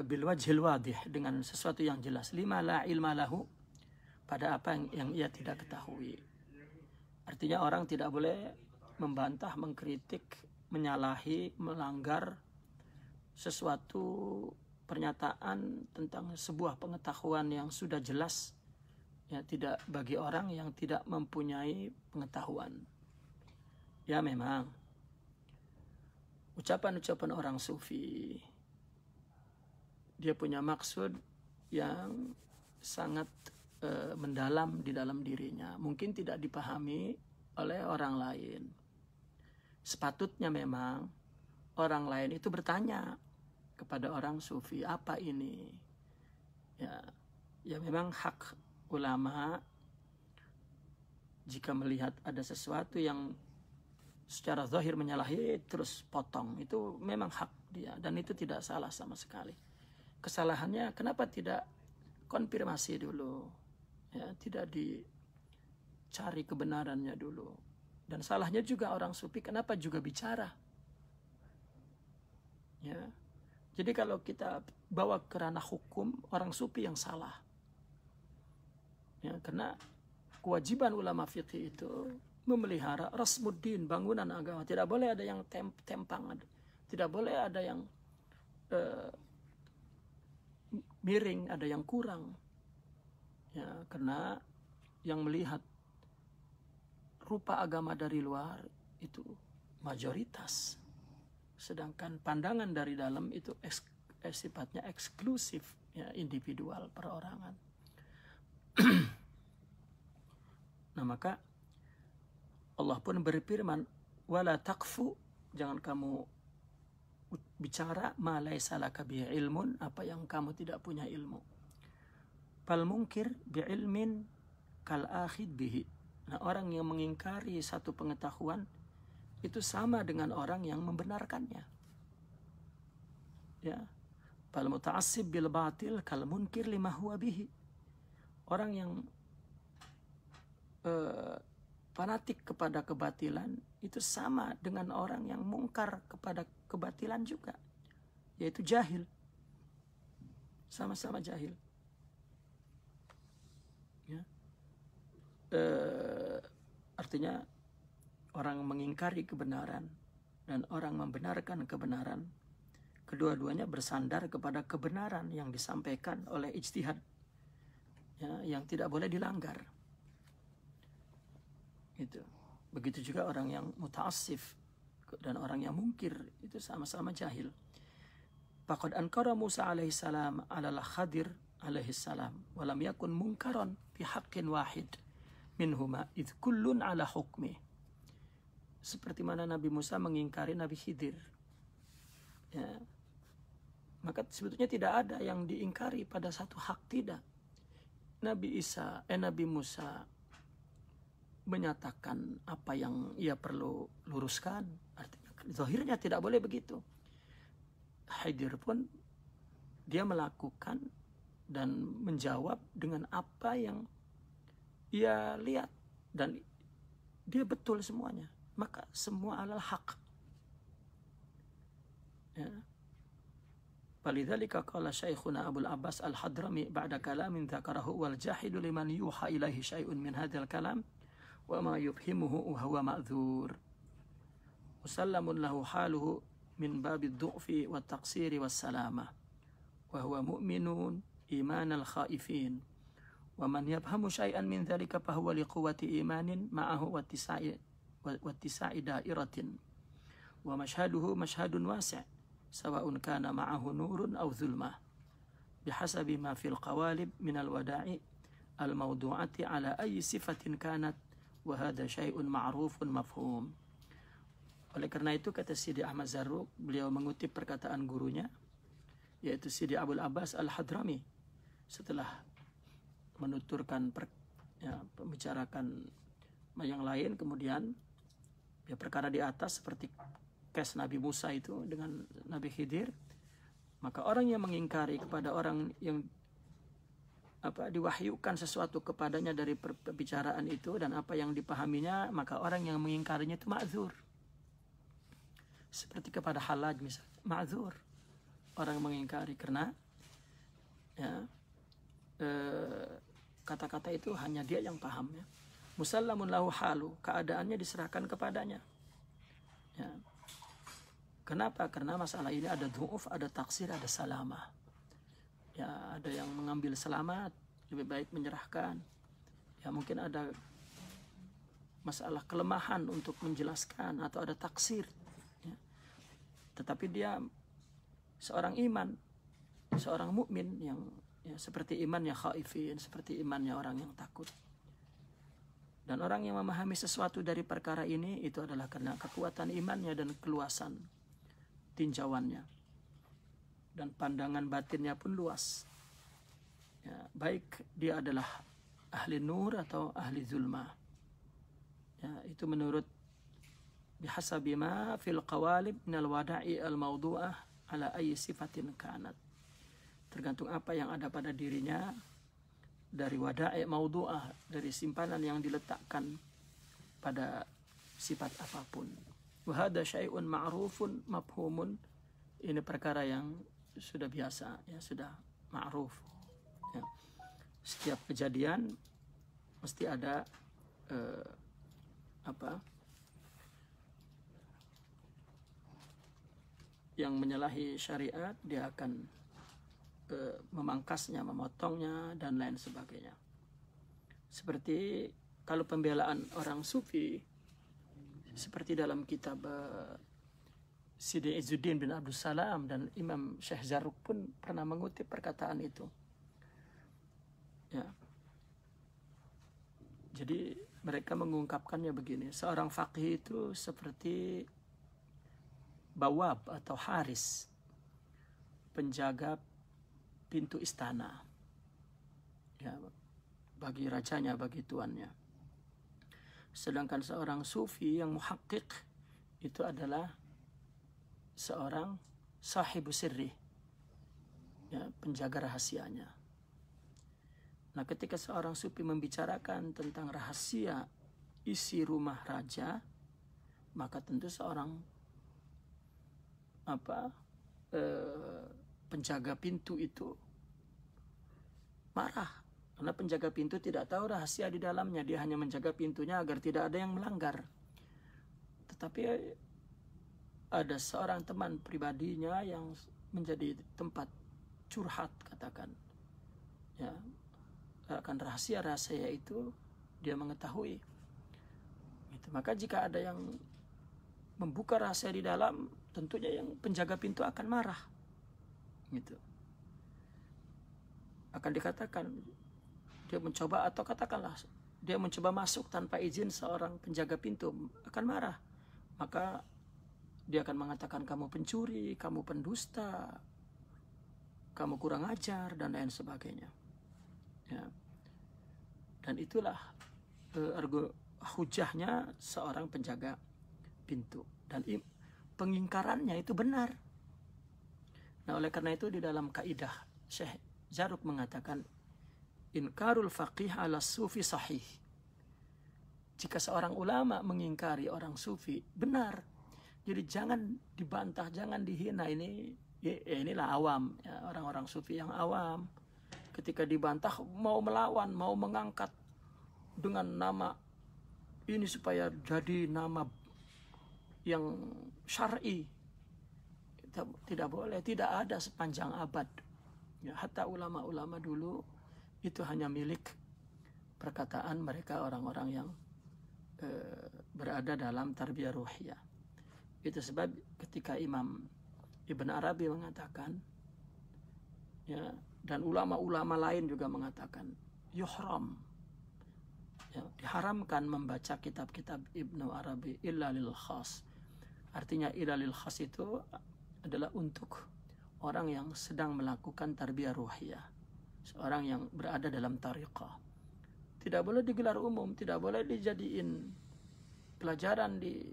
bil wajhil wadih, dengan sesuatu yang jelas, lima la ilma lahu, pada apa yang ia tidak ketahui. Artinya orang tidak boleh membantah, mengkritik, menyalahi, melanggar sesuatu pernyataan tentang sebuah pengetahuan yang sudah jelas ya, tidak bagi orang yang tidak mempunyai pengetahuan. Ya, memang ucapan-ucapan orang sufi dia punya maksud yang sangat mendalam di dalam dirinya, mungkin tidak dipahami oleh orang lain. Sepatutnya memang orang lain itu bertanya kepada orang sufi, apa ini? Ya memang hak ulama jika melihat ada sesuatu yang secara zahir menyalahi terus potong, itu memang hak dia dan itu tidak salah sama sekali. Kesalahannya kenapa tidak konfirmasi dulu? Ya, tidak dicari kebenarannya dulu. Dan salahnya juga orang sufi kenapa juga bicara? Ya. Jadi kalau kita bawa ke ranah hukum, orang sufi yang salah. Ya, karena kewajiban ulama fikih itu memelihara rasmuddin, bangunan agama. Tidak boleh ada yang tempang, tidak boleh ada yang miring, ada yang kurang. Ya, karena yang melihat rupa agama dari luar itu mayoritas, sedangkan pandangan dari dalam itu sifatnya eksklusif, ya, individual, perorangan. Nah, maka Allah pun berfirman, wala taqfu, jangan kamu bicara ma laisa laka bihi ilmun, apa yang kamu tidak punya ilmu. Fal munkir bi ilmin kal akhid bihi. Nah, orang yang mengingkari satu pengetahuan itu sama dengan orang yang membenarkannya. Ya. Fal muta'assib bil batil kal munkir lima huwa bihi. Orang yang fanatik kepada kebatilan itu sama dengan orang yang mungkar kepada kebatilan juga, yaitu jahil. Sama-sama jahil. Ya. Artinya orang mengingkari kebenaran dan orang membenarkan kebenaran, kedua-duanya bersandar kepada kebenaran yang disampaikan oleh ijtihad, ya, yang tidak boleh dilanggar. Gitu. Begitu juga orang yang muta'assif dan orang yang mungkir itu sama-sama jahil. Faqad ankara Musa alaihi salam ala al-Khadir alaihi salam wa lam yakun munkaran fi haqqin wahid minhuma id kullun ala hukmi. Seperti mana Nabi Musa mengingkari Nabi Khidir. Ya. Maka sebetulnya tidak ada yang diingkari pada satu hak, tidak. Nabi Musa menyatakan apa yang ia perlu luruskan. Artinya zahirnya tidak boleh begitu. Khidir pun dia melakukan dan menjawab dengan apa yang ia lihat dan dia betul semuanya. Maka semua alal haq. Ya. Falidzalika qala Syekhuna Abul Abbas Al-Hadrami ba'da kalamin dzakarahu wal jahidu liman yuha ilaihi syai'un min hadzal kalam wa ma yufhimuhu huwa ma'dzur. Musallamun lahu haluhu min babid du'fi wat taqsiri was salamah. Wa huwa mu'minun imanal khaifin. Wa man yafhamu syai'an min dzalika fa huwa liquwwati imanin ma'ahu wattisa'i dairatin. Wa mashhaduhu mashhadun wasi' sawa'un kana ma'ahu nurun aw zulmah. Bihasabi ma fil qawalib min al-wada'i al-mawdu'ati ala ayyi sifatin kanat. Wahada syai'un ma'rufun mafhum. Oleh karena itu kata Sidi Ahmad Zarruq, beliau mengutip perkataan gurunya yaitu Sidi Abul Abbas Al-Hadrami setelah menuturkan membicarakan yang lain, kemudian ya perkara di atas seperti kes Nabi Musa itu dengan Nabi Khidir, maka orang yang mengingkari kepada orang yang diwahyukan sesuatu kepadanya dari perbicaraan itu dan apa yang dipahaminya, maka orang yang mengingkarinya itu ma'dzur. Seperti kepada Halaj misalnya, ma'dzur orang mengingkari karena ya, kata-kata itu hanya dia yang paham, ya. Musallamun lahu halu, keadaannya diserahkan kepadanya, ya. Kenapa? Karena masalah ini ada du'uf, ada taksir, ada salamah. Ya, ada yang mengambil selamat, lebih baik menyerahkan. Ya, mungkin ada masalah kelemahan untuk menjelaskan atau ada taksir. Ya. Tetapi dia seorang iman, seorang mukmin yang ya, seperti imannya khaifin, seperti imannya orang yang takut. Dan orang yang memahami sesuatu dari perkara ini itu adalah karena kekuatan imannya dan keluasan tinjauannya. Dan pandangan batinnya pun luas. Ya, baik dia adalah ahli nur atau ahli zulma. Ya, itu menurut bihasabi ma fil qawalib minal wada'i al-mawdu'ah ala ayyi sifatin kanat. Tergantung apa yang ada pada dirinya dari wada'i mawdu'ah, dari simpanan yang diletakkan pada sifat apapun. Wa hadza syai'un ma'rufun mafhumun. Ini perkara yang sudah biasa, ya, sudah ma'ruf. Ya. Setiap kejadian mesti ada yang menyalahi syariat, dia akan memangkasnya, memotongnya, dan lain sebagainya. Seperti kalau pembelaan orang sufi, seperti dalam kitab Sidi Izzuddin bin Abdul Salam, dan Imam Syekh Zarruq pun pernah mengutip perkataan itu. Ya. Jadi mereka mengungkapkannya begini, seorang faqih itu seperti bawab atau haris, penjaga pintu istana, ya, bagi rajanya, bagi tuannya. Sedangkan seorang sufi yang muhaqqiq itu adalah seorang sahibu sirri, ya, penjaga rahasianya. Nah, ketika seorang sufi membicarakan tentang rahasia isi rumah raja, maka tentu seorang penjaga pintu itu marah, karena penjaga pintu tidak tahu rahasia di dalamnya. Dia hanya menjaga pintunya agar tidak ada yang melanggar. Tetapi ada seorang teman pribadinya yang menjadi tempat curhat, katakan, ya, akan rahasia-rahasia itu dia mengetahui. Gitu. Maka jika ada yang membuka rahasia di dalam, tentunya yang penjaga pintu akan marah. Gitu. Akan dikatakan dia mencoba, atau katakanlah dia mencoba masuk tanpa izin seorang penjaga pintu, akan marah. Maka dia akan mengatakan kamu pencuri, kamu pendusta, kamu kurang ajar, dan lain sebagainya. Ya. Dan itulah hujahnya seorang penjaga pintu, dan pengingkarannya itu benar. Nah, oleh karena itu di dalam kaidah Syekh Zarruq mengatakan inkarul faqih ala sufi sahih. Jika seorang ulama mengingkari orang sufi, benar. Jadi jangan dibantah, jangan dihina. Inilah awam, ya, orang-orang sufi yang awam. Ketika dibantah mau melawan, mau mengangkat dengan nama ini supaya jadi nama yang syar'i. Tidak boleh, tidak ada sepanjang abad. Ya, hatta ulama-ulama dulu itu hanya milik perkataan mereka, orang-orang yang berada dalam tarbiyah ruhiyah. Itu sebab ketika Imam Ibn Arabi mengatakan, ya, dan ulama-ulama lain juga mengatakan, yuhram, ya, diharamkan membaca kitab-kitab Ibnu Arabi illa lil khas. Artinya illa lil khas itu adalah untuk orang yang sedang melakukan tarbiyah ruhiyah, seorang yang berada dalam tariqah. Tidak boleh digelar umum, tidak boleh dijadiin pelajaran di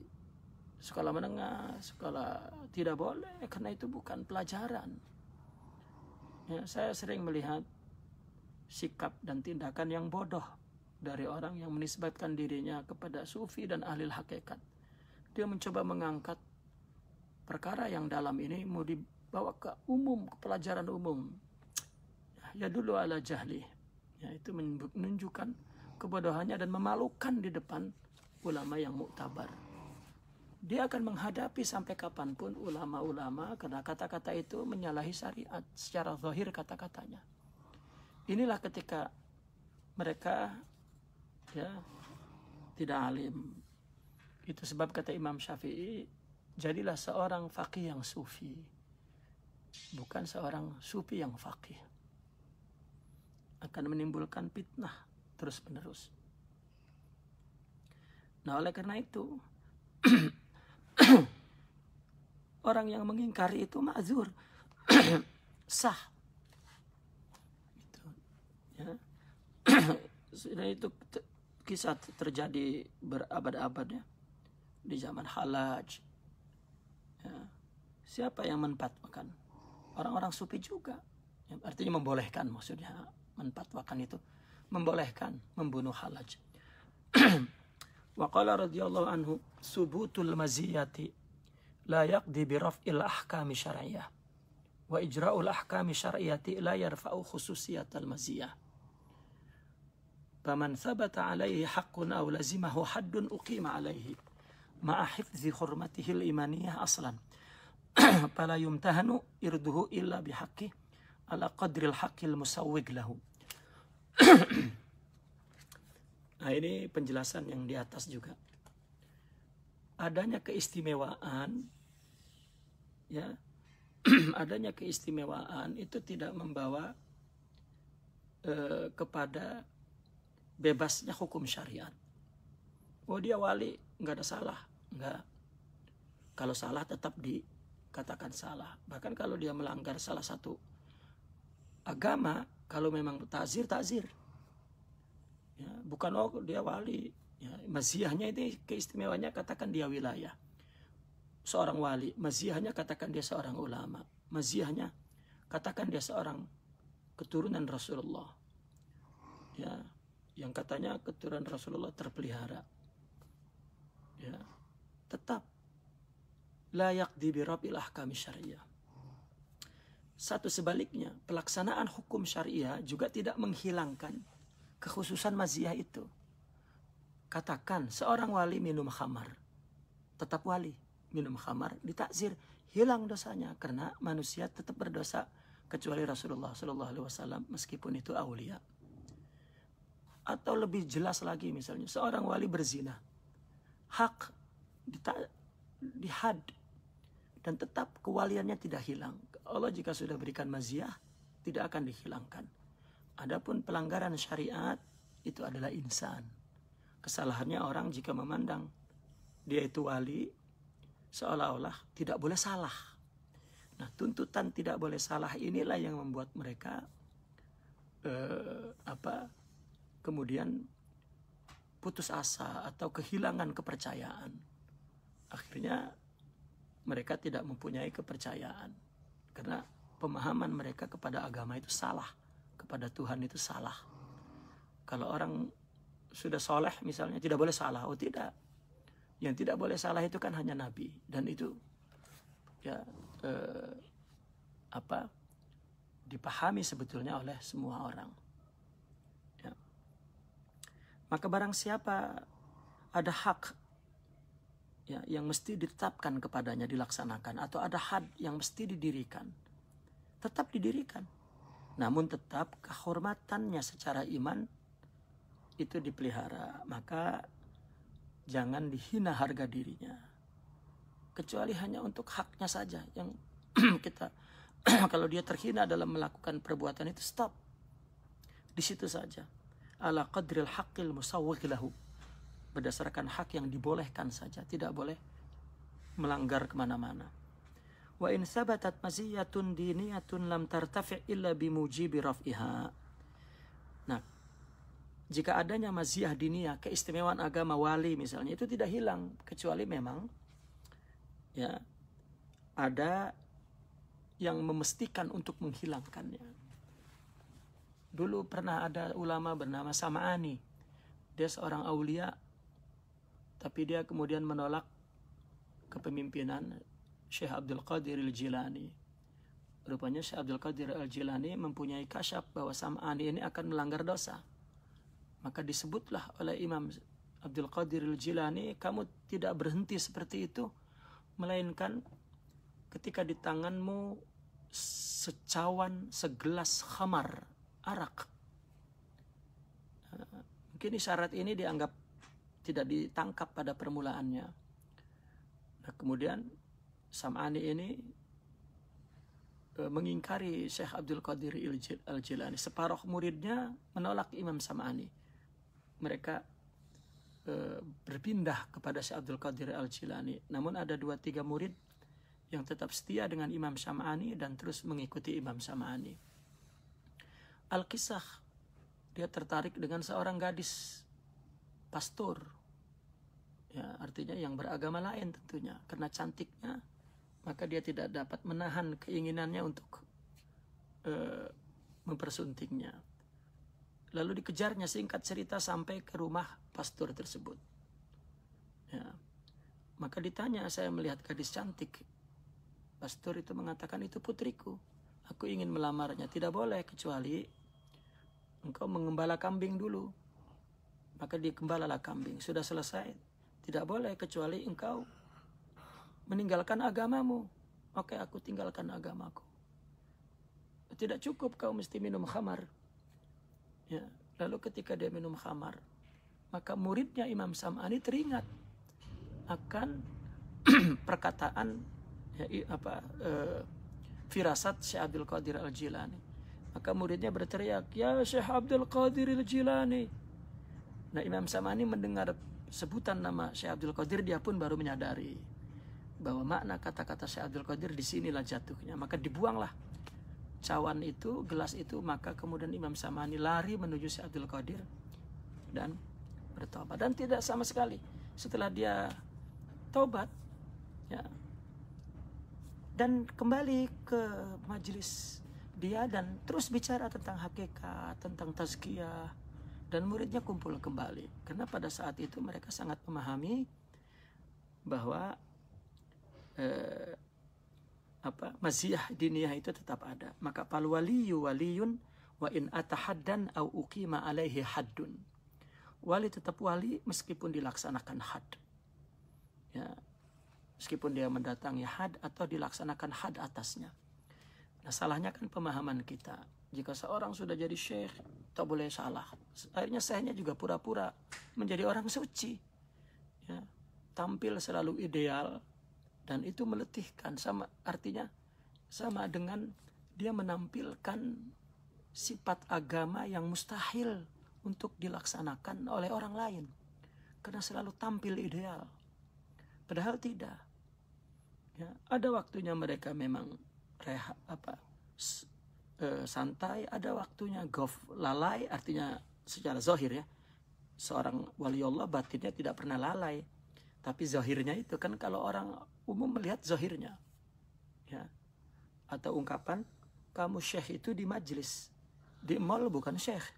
sekolah menengah, sekolah, tidak boleh, karena itu bukan pelajaran. Ya, saya sering melihat sikap dan tindakan yang bodoh dari orang yang menisbatkan dirinya kepada sufi dan ahli hakikat. Dia mencoba mengangkat perkara yang dalam ini mau dibawa ke umum, ke pelajaran umum. Ya dulu ala jahli. Ya, itu menunjukkan kebodohannya dan memalukan di depan ulama yang muktabar. Dia akan menghadapi sampai kapanpun ulama-ulama karena kata-kata itu menyalahi syariat secara zahir kata-katanya. Inilah ketika mereka, ya, tidak alim. Itu sebab kata Imam Syafi'i, jadilah seorang faqih yang sufi, bukan seorang sufi yang faqih. Akan menimbulkan fitnah terus-menerus. Nah, oleh karena itu orang yang mengingkari itu ma'zur, sah. Gitu. Ya. Dan itu kisah terjadi berabad-abad, ya, di zaman Halaj. Ya. Siapa yang menfatwakan? Orang-orang sufi juga. Ya, artinya membolehkan, maksudnya menfatwakan itu membolehkan membunuh Halaj. Wa qala radhiyallahu anhu subutul maziyati la yaqdi bi raf'il ahkami syar'iyyah wa ijra'ul ahkami syar'iyyati la yarfa'u khususiyatal maziyah. Faman thabata alaihi haqqun aw lazimahu haddun uqima alaihi ma'a hifdzi hurmatihi al-imaniyah aslan. Fala yumtahanu irduhu illa bihaqqi ala qadril haqqil musawwig lahu. Nah, ini penjelasan yang di atas juga. Adanya keistimewaan, ya, adanya keistimewaan itu tidak membawa kepada bebasnya hukum syariat. Oh, dia wali, nggak ada salah, nggak. Kalau salah tetap dikatakan salah. Bahkan kalau dia melanggar salah satu agama, kalau memang takzir, ya, bukan oh dia wali, ya, maziyahnya itu keistimewaannya katakan dia wilayah. Seorang wali, maziyahnya katakan dia seorang ulama, maziyahnya katakan dia seorang keturunan Rasulullah, ya, yang katanya keturunan Rasulullah terpelihara, ya, tetap layak dibirabil ahkami syariah. Satu sebaliknya, pelaksanaan hukum syariah juga tidak menghilangkan kekhususan maziyah itu. Katakan seorang wali minum khamar, tetap wali. Minum khamar ditakzir, hilang dosanya karena manusia tetap berdosa kecuali Rasulullah SAW meskipun itu aulia. Atau lebih jelas lagi, misalnya seorang wali berzina, hak dihad dan tetap kewaliannya tidak hilang. Allah jika sudah berikan maziyah tidak akan dihilangkan. Adapun pelanggaran syariat itu adalah insan. Kesalahannya orang jika memandang dia itu wali seolah-olah tidak boleh salah. Nah, tuntutan tidak boleh salah inilah yang membuat mereka kemudian putus asa atau kehilangan kepercayaan. Akhirnya mereka tidak mempunyai kepercayaan karena pemahaman mereka kepada agama itu salah, kepada Tuhan itu salah. Kalau orang sudah soleh misalnya tidak boleh salah, oh tidak. Yang tidak boleh salah itu kan hanya Nabi, dan itu ya dipahami sebetulnya oleh semua orang. Ya. Maka barang siapa ada hak, ya, yang mesti ditetapkan kepadanya dilaksanakan, atau ada had yang mesti didirikan, tetap didirikan. Namun tetap kehormatannya secara iman itu dipelihara. Maka jangan dihina harga dirinya, kecuali hanya untuk haknya saja yang kita kalau dia terhina dalam melakukan perbuatan itu, stop di situ saja. Ala qadril haqqil musawwigh lahu, berdasarkan hak yang dibolehkan saja, tidak boleh melanggar kemana-mana. Wa in sabatat maziyatun diniyatun lam tartafi' illa bimujibi raf'iha. Nah, jika adanya maziyah diniyah, keistimewaan agama wali misalnya, itu tidak hilang kecuali memang ya ada yang memestikan untuk menghilangkannya. Dulu pernah ada ulama bernama Sam'ani. Dia seorang aulia, tapi dia kemudian menolak kepemimpinan Syekh Abdul Qadir al-Jilani. Rupanya Syekh Abdul Qadir al-Jilani mempunyai kasyaf bahwa Sam'ani ini akan melanggar dosa. Maka disebutlah oleh Imam Abdul Qadir al-Jilani, kamu tidak berhenti seperti itu, melainkan ketika di tanganmu segelas khamar, arak. Mungkin isyarat ini dianggap tidak ditangkap pada permulaannya. Nah, kemudian Sam'ani ini mengingkari Syekh Abdul Qadir al-Jilani. Separuh muridnya menolak Imam Sam'ani. Mereka berpindah kepada Syekh Abdul Qadir al-Jilani. Namun ada 2-3 murid yang tetap setia dengan Imam Sam'ani dan terus mengikuti Imam Sam'ani. Al-Kisah, dia tertarik dengan seorang gadis pastor, ya, artinya yang beragama lain tentunya. Karena cantiknya, maka dia tidak dapat menahan keinginannya untuk mempersuntingnya. Lalu dikejarnya, singkat cerita, sampai ke rumah pastor tersebut. Ya. Maka ditanya, saya melihat gadis cantik. Pastor itu mengatakan, itu putriku. Aku ingin melamarnya. Tidak boleh kecuali engkau mengembala kambing dulu. maka digembalalah kambing. Sudah selesai. Tidak boleh kecuali engkau meninggalkan agamamu. Oke, aku tinggalkan agamaku. Tidak cukup kau mesti minum khamar. Ya, lalu ketika dia minum khamar, maka muridnya Imam Sam'ani teringat akan perkataan firasat Syekh Abdul Qadir Al-Jilani. Maka muridnya berteriak, "Ya Syekh Abdul Qadir Al-Jilani." Nah, Imam Sam'ani mendengar sebutan nama Syekh Abdul Qadir, dia pun baru menyadari bahwa makna kata-kata Syekh Abdul Qadir di sinilah jatuhnya. Maka dibuanglah cawan itu, gelas itu, maka kemudian Imam Sam'ani lari menuju Syekh Abdul Qadir dan bertobat. Dan tidak sama sekali setelah dia taubat, ya, dan kembali ke majelis dia dan terus bicara tentang hakikat, tentang tazkiyah, dan muridnya kumpul kembali. Karena pada saat itu mereka sangat memahami bahwa maziyah diniyah itu tetap ada. Maka fal waliyu waliyun wa in atahaddan au uqima alaihi haddun. Wali tetap wali meskipun dilaksanakan had. Ya, meskipun dia mendatangi had atau dilaksanakan had atasnya. Nah, salahnya kan pemahaman kita. Jika seorang sudah jadi syekh, tak boleh salah. Akhirnya syekhnya juga pura-pura menjadi orang suci. Ya, tampil selalu ideal. Dan itu meletihkan, artinya sama dengan dia menampilkan sifat agama yang mustahil untuk dilaksanakan oleh orang lain. Karena selalu tampil ideal. Padahal tidak. Ya, ada waktunya mereka memang santai, ada waktunya lalai, artinya secara zahir ya. Seorang wali Allah batinnya tidak pernah lalai. Tapi zahirnya itu kan kalau orang umum melihat zahirnya. Ya. Atau ungkapan, kamu syekh itu di majlis. Di mall bukan syekh.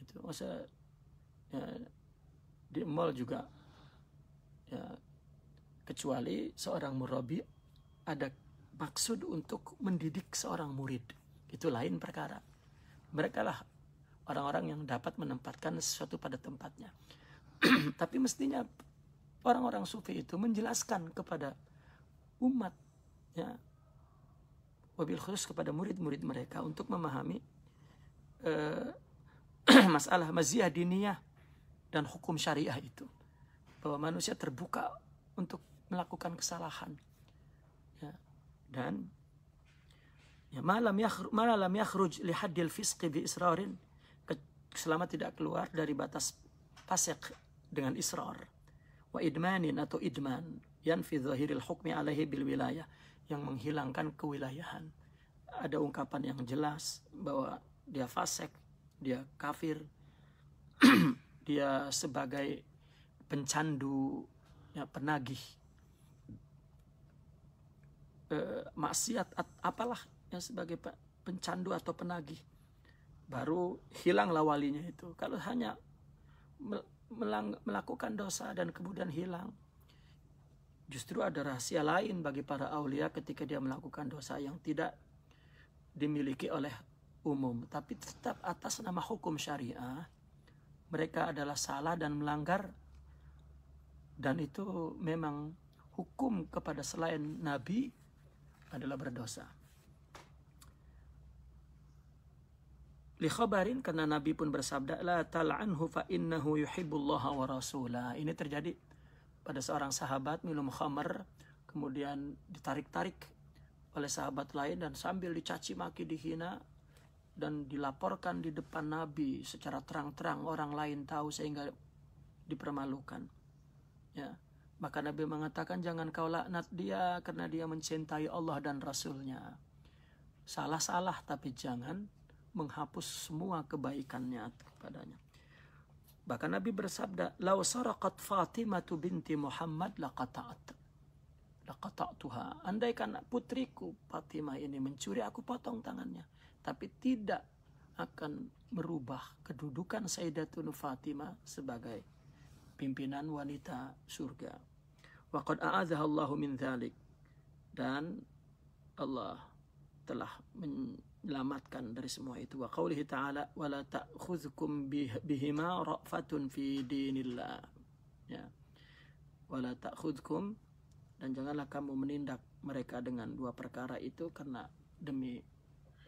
Itu masa ya, di mall juga ya, kecuali seorang murabi ada maksud untuk mendidik seorang murid. Itu lain perkara. Mereka lah orang-orang yang dapat menempatkan sesuatu pada tempatnya. Tapi mestinya orang-orang sufi itu menjelaskan kepada umat, ya, wabil khusus kepada murid-murid mereka untuk memahami masalah maziyah diniyah dan hukum syariah itu. Bahwa manusia terbuka untuk melakukan kesalahan. Ya. Dan ya, malam yakhruj li haddil fisqi bi israrin, selama tidak keluar dari batas fasik dengan israr. Wa idmanin atau idman yanfi zahiril hukmi alaihi bil wilayah, yang menghilangkan kewilayahan. Ada ungkapan yang jelas bahwa dia fasik, dia kafir, dia sebagai pencandu, ya, penagih maksiat apalah yang sebagai pencandu atau penagih, baru hilanglah walinya itu. Kalau hanya melakukan dosa dan kemudian hilang, justru ada rahasia lain bagi para aulia ketika dia melakukan dosa yang tidak dimiliki oleh umum, tapi tetap atas nama hukum syariah mereka adalah salah dan melanggar, dan itu memang hukum kepada selain Nabi adalah berdosa. Li khabarin, karena Nabi pun bersabda, la tal'anhu fa innahu yuhibbullaha wa rasulah. Ini terjadi pada seorang sahabat minum khamar, kemudian ditarik-tarik oleh sahabat lain dan sambil dicaci maki, dihina dan dilaporkan di depan Nabi secara terang-terang, orang lain tahu sehingga dipermalukan. Ya. Maka Nabi mengatakan, jangan kau laknat dia karena dia mencintai Allah dan Rasulnya. Salah-salah, tapi jangan menghapus semua kebaikannya kepadanya. Bahkan Nabi bersabda, "Lau saraqat Fatimah binti Muhammad laqata'tuha." Andaikan putriku Fatimah ini mencuri, aku potong tangannya. Tapi tidak akan merubah kedudukan Sayyidatuna Fatimah sebagai pimpinan wanita surga. Wa qad a'adzaha Allahu min dzalik. Dan Allah telah menyelamatkan dari semua itu. Wa qaulihi ta'ala wala ta'khudhukum bihima ra'fatun fi dinillah. Ya. Wala ta'khudhukum, dan janganlah kamu menindak mereka dengan dua perkara itu karena demi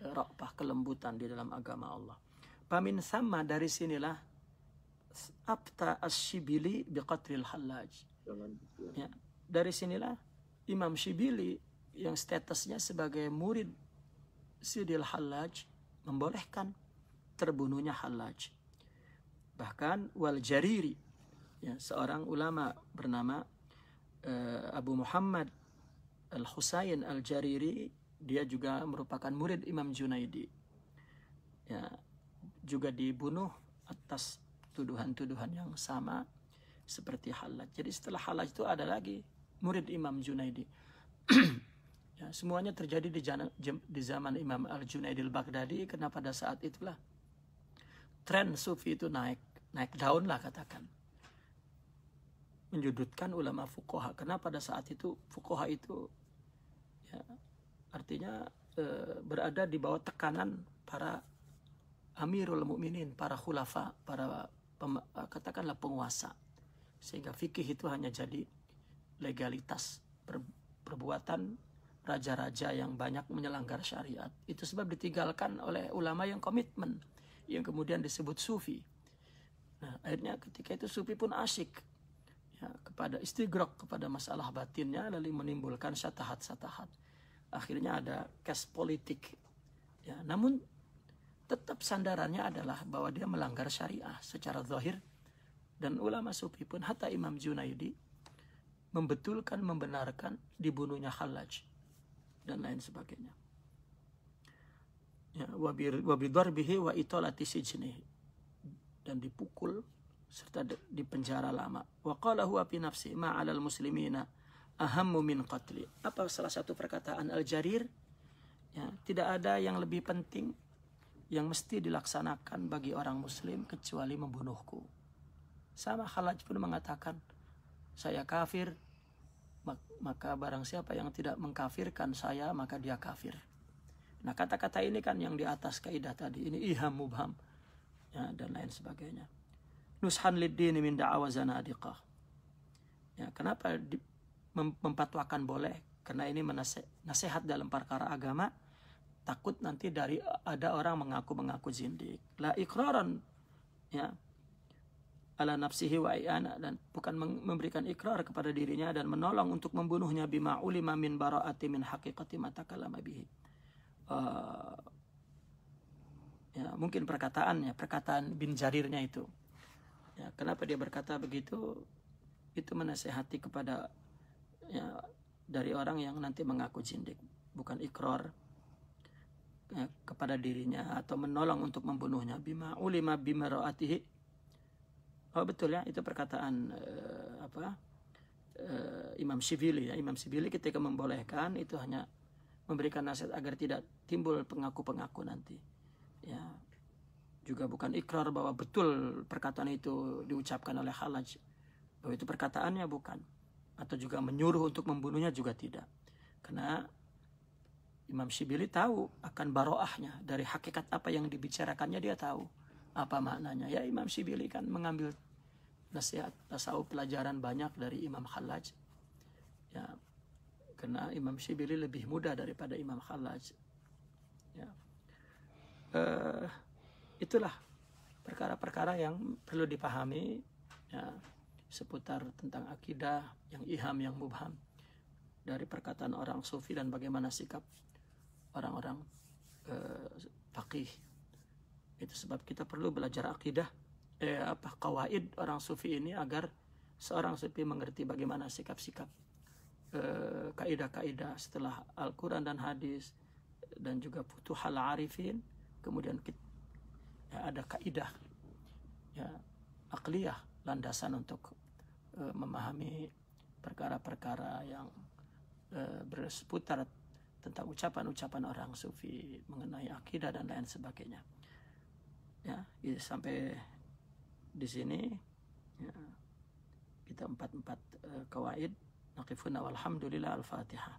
ra'fah, kelembutan di dalam agama Allah. Pamin sama, dari sinilah abta as-Shibili biqatril Hallaj. Ya, dari sinilah Imam Shibili yang statusnya sebagai murid Sidil Hallaj membolehkan terbunuhnya Hallaj. Bahkan wal Jariri, ya, seorang ulama bernama Abu Muhammad Al-Husain Al-Jariri, dia juga merupakan murid Imam Junaidi, ya, juga dibunuh atas tuduhan-tuduhan yang sama seperti Hallaj. Jadi setelah Hallaj itu ada lagi murid Imam Junaidi. Ya, semuanya terjadi di zaman Imam Al-Junaidi Al-Baghdadi, karena pada saat itulah tren sufi itu naik daun lah katakan, menjudutkan ulama fuqaha, karena pada saat itu fuqaha itu, ya, artinya berada di bawah tekanan para amirul mukminin, para khulafa, para katakanlah penguasa, sehingga fikih itu hanya jadi legalitas, perbuatan raja-raja yang banyak menyelanggar syariat. Itu sebab ditinggalkan oleh ulama yang komitmen, yang kemudian disebut sufi. Nah, akhirnya ketika itu sufi pun asyik, ya, kepada istighraq, kepada masalah batinnya, lalu menimbulkan syatahat-syatahat. Akhirnya ada kes politik, ya, namun tetap sandarannya adalah bahwa dia melanggar syariah secara zahir. Dan ulama sufi pun, hatta Imam Junaidi, membetulkan, membenarkan dibunuhnya Hallaj dan lain sebagainya. Ya, wabidarbihi wa italati sijnihi, dan dipukul serta di penjara lama. Wa qala huwa fi nafsi ma 'alal muslimina ahammu min qatli. Apa salah satu perkataan Al-Jarir? Ya, tidak ada yang lebih penting yang mesti dilaksanakan bagi orang muslim kecuali membunuhku. Sama Hallaj pun mengatakan, saya kafir, maka barang siapa yang tidak mengkafirkan saya, maka dia kafir. Nah, kata-kata ini kan yang di atas kaidah tadi, ini iham mubham, ya, dan lain sebagainya. Nushan lid-dini min da'awa zanadiqah. Ya, kenapa mempatwakan boleh? Karena ini nasihat dalam perkara agama. Takut nanti ada orang mengaku zindik. La iqraran, ya, ala nafsihi wa i'ana, dan bukan memberikan ikrar kepada dirinya dan menolong untuk membunuhnya bima ulima min bara'ati min haqiqati ma takallama bihi. Ya, mungkin perkataan bin Jarirnya itu. Ya, kenapa dia berkata begitu? Itu menasehati kepada, ya, dari orang yang nanti mengaku zindik, bukan ikrar, ya, kepada dirinya atau menolong untuk membunuhnya bima ulima bima ra'atihi. Oh betul, ya, itu perkataan Imam Shibili, ya. Imam Shibili ketika membolehkan itu hanya memberikan nasihat agar tidak timbul pengaku-pengaku nanti. Ya, juga bukan ikrar bahwa betul perkataan itu diucapkan oleh Hallaj, bahwa itu perkataannya, bukan. Atau juga menyuruh untuk membunuhnya juga tidak. Karena Imam Shibili tahu akan baroahnya, dari hakikat apa yang dibicarakannya dia tahu apa maknanya. Ya, Imam Shibili kan mengambil nasihat tasawuf pelajaran banyak dari Imam Hallaj. Ya, karena Imam Shibili lebih muda daripada Imam Hallaj. Ya. Itulah perkara-perkara yang perlu dipahami, ya, seputar tentang akidah yang iham, yang mubham, dari perkataan orang sufi dan bagaimana sikap orang-orang faqih. Itu sebab kita perlu belajar akidah, qawaid orang sufi ini, agar seorang sufi mengerti bagaimana sikap-sikap, kaidah-kaidah setelah Al-Quran dan hadis, dan juga Futuhul Arifin. Kemudian ya, ada kaidah, ya, aqliyah, landasan untuk memahami perkara-perkara yang berseputar tentang ucapan-ucapan orang sufi mengenai akidah dan lain sebagainya. Ya, sampai di sini, ya, kita 4 kawaid. Naqifuna walhamdulillah. Al-Fatihah.